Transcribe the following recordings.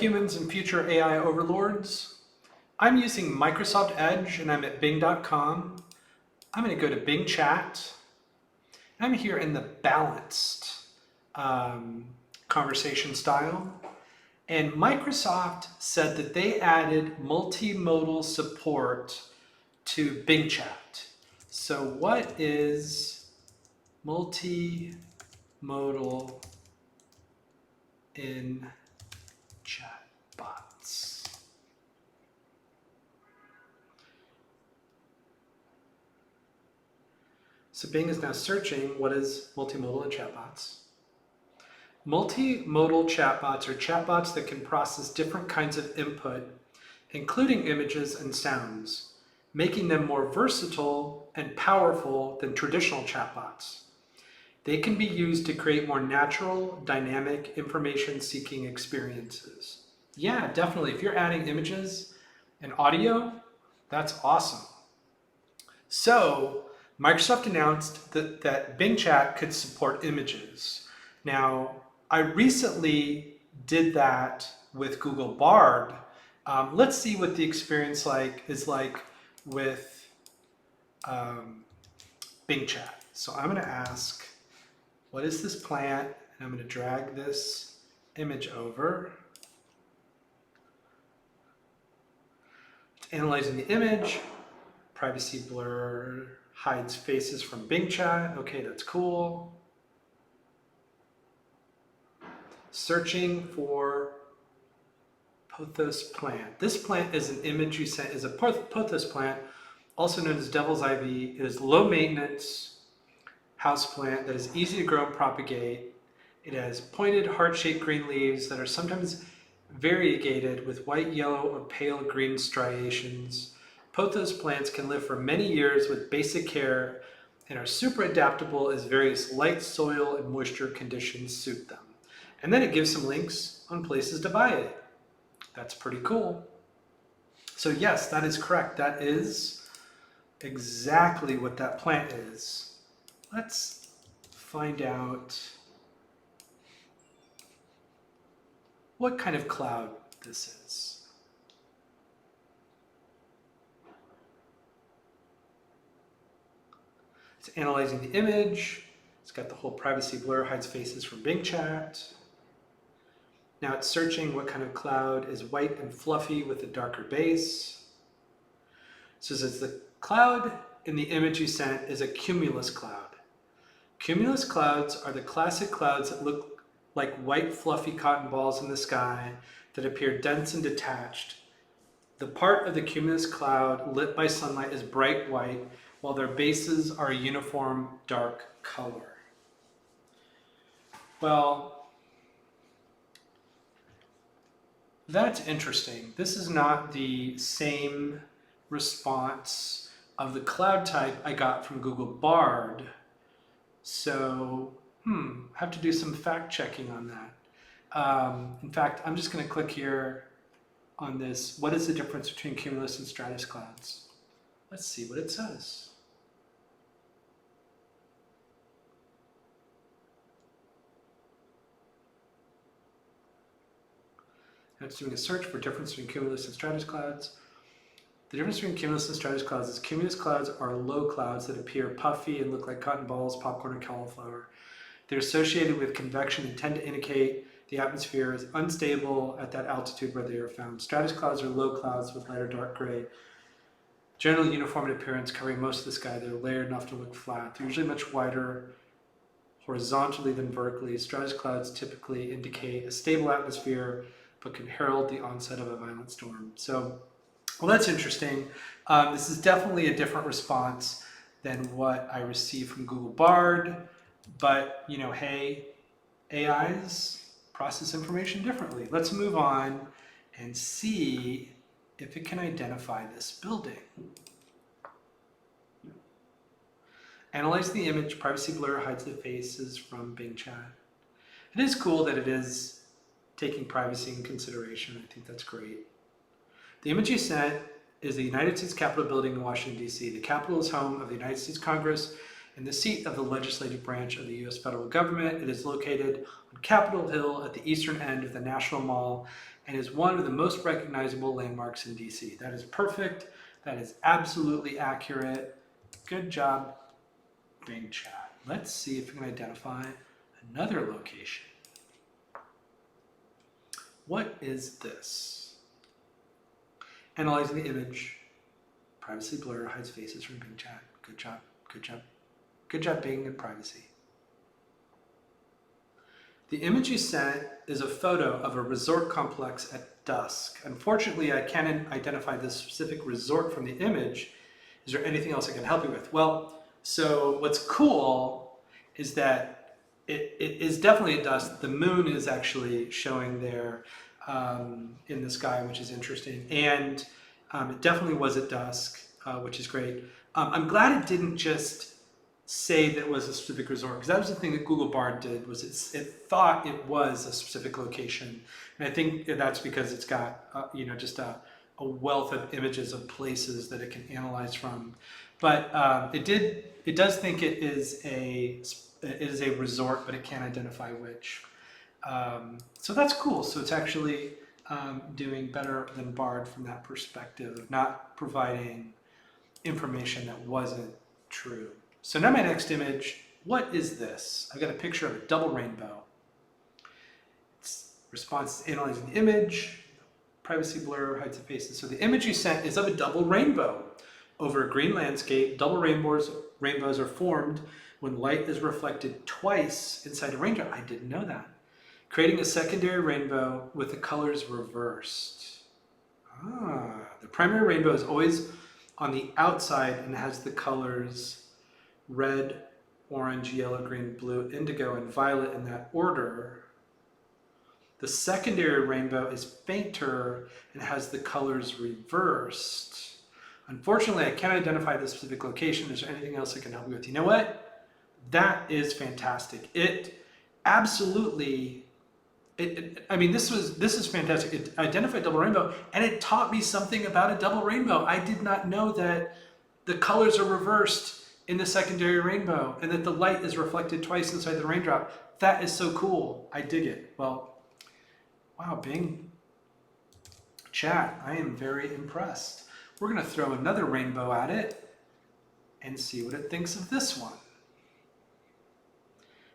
humans and future AI overlords? I'm using Microsoft Edge and I'm at bing.com. I'm going to go to bingchat. I'm here in the balanced conversation style. And Microsoft said that they added multimodal support to bingchat. So what is multimodal in chatbots? So Bing is now searching what is multimodal in chatbots. Multimodal chatbots are chatbots that can process different kinds of input, including images and sounds, making them more versatile and powerful than traditional chatbots. They can be used to create more natural, dynamic, information-seeking experiences. Yeah, definitely. If you're adding images and audio, that's awesome. So, Microsoft announced that Bing Chat could support images. Now, I recently did that with Google Bard. Let's see what the experience is like with Bing Chat. So I'm going to ask, what is this plant? And I'm going to drag this image over. It's analyzing the image. Privacy blur hides faces from Bing Chat. Okay, that's cool. Searching for pothos plant. This plant is an image you sent, is a pothos plant, also known as devil's ivy. It is low maintenance house plant that is easy to grow and propagate. It has pointed heart-shaped green leaves that are sometimes variegated with white, yellow, or pale green striations. Pothos plants can live for many years with basic care and are super adaptable as various light, soil, and moisture conditions suit them. And then it gives some links on places to buy it. That's pretty cool. So yes, that is correct. That is exactly what that plant is. Let's find out what kind of cloud this is. It's analyzing the image. It's got the whole privacy blur, hides faces from Bing Chat. Now it's searching what kind of cloud is white and fluffy with a darker base. So it says the cloud in the image you sent is a cumulus cloud. Cumulus clouds are the classic clouds that look like white fluffy cotton balls in the sky that appear dense and detached. The part of the cumulus cloud lit by sunlight is bright white, while their bases are a uniform dark color. Well, that's interesting. This is not the same response of the cloud type I got from Google Bard. So, I have to do some fact checking on that. In fact, I'm just going to click here on this. What is the difference between cumulus and stratus clouds? Let's see what it says. Now it's doing a search for difference between cumulus and stratus clouds. The difference between cumulus and stratus clouds is cumulus clouds are low clouds that appear puffy and look like cotton balls, popcorn, and cauliflower. They're associated with convection and tend to indicate the atmosphere is unstable at that altitude where they are found. Stratus clouds are low clouds with light or dark gray, generally uniform in appearance, covering most of the sky. They're layered enough to look flat. They're usually much wider horizontally than vertically. Stratus clouds typically indicate a stable atmosphere, but can herald the onset of a violent storm. So, well, that's interesting. This is definitely a different response than what I received from Google Bard, but hey, AIs process information differently. Let's move on and see if it can identify this building. Analyze the image, privacy blur hides the faces from Bing Chat. It is cool that it is taking privacy in consideration. I think that's great. The image you sent is the United States Capitol building in Washington, D.C. The Capitol is home of the United States Congress and the seat of the legislative branch of the U.S. federal government. It is located on Capitol Hill at the eastern end of the National Mall and is one of the most recognizable landmarks in D.C. That is perfect. That is absolutely accurate. Good job, bingchat. Let's see if we can identify another location. What is this? Analyzing the image. Privacy blur hides faces from bingchat. Good job. Good job. Good job, Bing, and privacy. The image you sent is a photo of a resort complex at dusk. Unfortunately, I can't identify the specific resort from the image. Is there anything else I can help you with? Well, so what's cool is that it is definitely at dusk. The moon is actually showing there in the sky, which is interesting. And it definitely was at dusk, which is great. I'm glad it didn't just say that it was a specific resort, because that was the thing that Google Bard did, was it thought it was a specific location. And I think that's because it's got just a wealth of images of places that it can analyze from. But it does think it is a resort, but it can't identify which. So that's cool. So it's actually doing better than Bard from that perspective of not providing information that wasn't true. So now my next image, what is this? I've got a picture of a double rainbow. It's response is analyzing the image, privacy blur, hides the faces. So the image you sent is of a double rainbow. Over a green landscape, double rainbows are formed when light is reflected twice inside a raindrop. I didn't know that. Creating a secondary rainbow with the colors reversed. The primary rainbow is always on the outside and has the colors red, orange, yellow, green, blue, indigo, and violet in that order. The secondary rainbow is fainter and has the colors reversed. Unfortunately, I can't identify the specific location. Is there anything else I can help you with? You know what? That is fantastic. It absolutely, this is fantastic. It identified double rainbow, and it taught me something about a double rainbow. I did not know that the colors are reversed in the secondary rainbow and that the light is reflected twice inside the raindrop. That is so cool. I dig it. Well, wow, Bing chat, I am very impressed. We're going to throw another rainbow at it and see what it thinks of this one.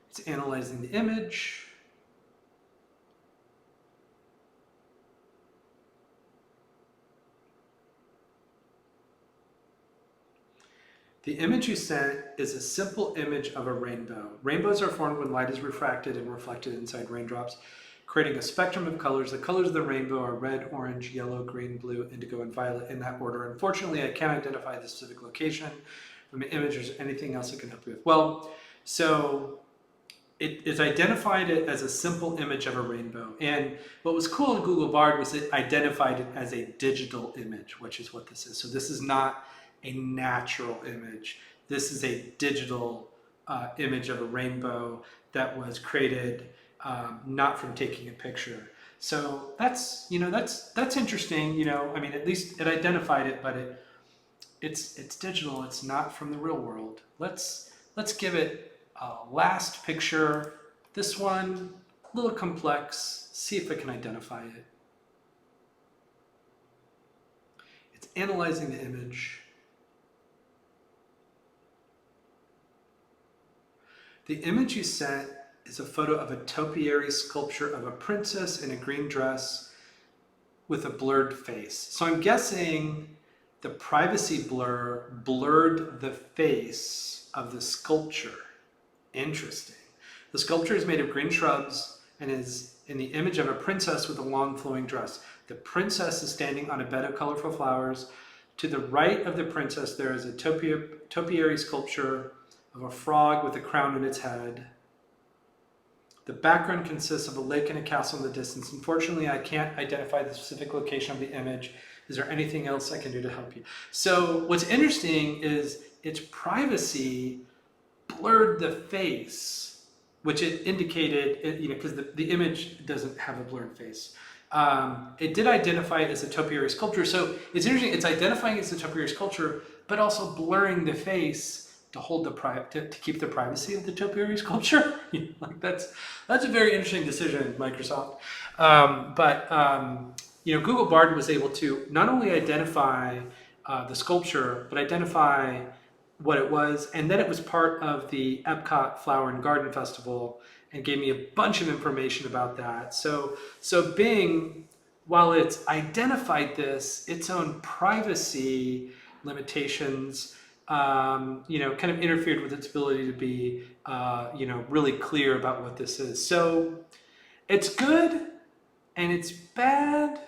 It's analyzing the image. The image you sent is a simple image of a rainbow. Rainbows are formed when light is refracted and reflected inside raindrops, creating a spectrum of colors. The colors of the rainbow are red, orange, yellow, green, blue, indigo, and violet in that order. Unfortunately, I can't identify the specific location from the image. Or anything else I can help you with? Well, so it's identified it as a simple image of a rainbow. And what was cool in Google Bard was it identified it as a digital image, which is what this is. So this is not a natural image. This is a digital image of a rainbow that was created not from taking a picture. So that's interesting. At least it identified it, but it's digital. It's not from the real world. Let's give it a last picture. This one, a little complex. See if I can identify it. It's analyzing the image. The image you sent is a photo of a topiary sculpture of a princess in a green dress with a blurred face. So I'm guessing the privacy blur blurred the face of the sculpture. Interesting. The sculpture is made of green shrubs and is in the image of a princess with a long flowing dress. The princess is standing on a bed of colorful flowers. To the right of the princess, there is a topiary sculpture of a frog with a crown on its head. The background consists of a lake and a castle in the distance. Unfortunately, I can't identify the specific location of the image. Is there anything else I can do to help you? So what's interesting is its privacy blurred the face, which it indicated, because the image doesn't have a blurred face. It did identify it as a topiary sculpture. So it's interesting, it's identifying it as a topiary sculpture, but also blurring the face to hold to keep the privacy of the topiary sculpture. Like that's a very interesting decision, Microsoft. But Google Bard was able to not only identify the sculpture, but identify what it was, and then it was part of the Epcot Flower and Garden Festival, and gave me a bunch of information about that. So Bing, while it's identified its own privacy limitations, kind of interfered with its ability to be, really clear about what this is. So it's good and it's bad.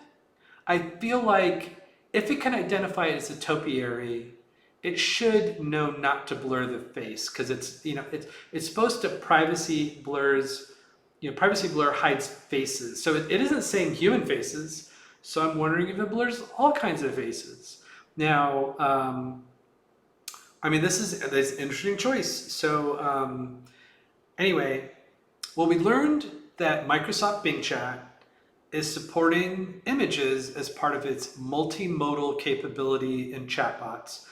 I feel like if it can identify it as a topiary, it should know not to blur the face, because it's supposed to privacy blurs. Privacy blur hides faces, so it isn't saying human faces. So I'm wondering if it blurs all kinds of faces. Now, this is an interesting choice. So anyway, well, we learned that Microsoft Bing Chat is supporting images as part of its multimodal capability in chatbots.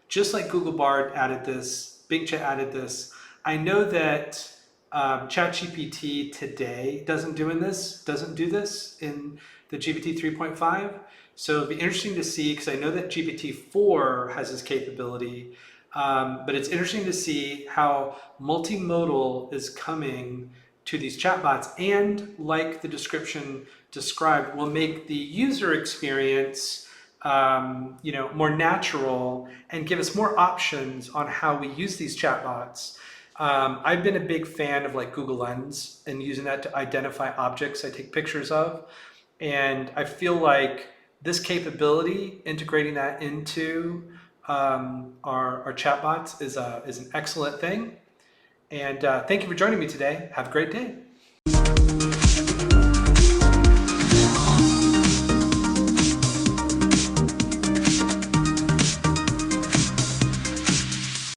Just like Google Bard added this, Bing Chat added this. I know that ChatGPT today doesn't do this in the GPT 3.5. So it'd be interesting to see, because I know that GPT-4 has this capability, but it's interesting to see how multimodal is coming to these chatbots, and like the description described, will make the user experience more natural and give us more options on how we use these chatbots. I've been a big fan of like Google Lens and using that to identify objects I take pictures of. And I feel like this capability, integrating that into our chatbots, is an excellent thing. And thank you for joining me today. Have a great day.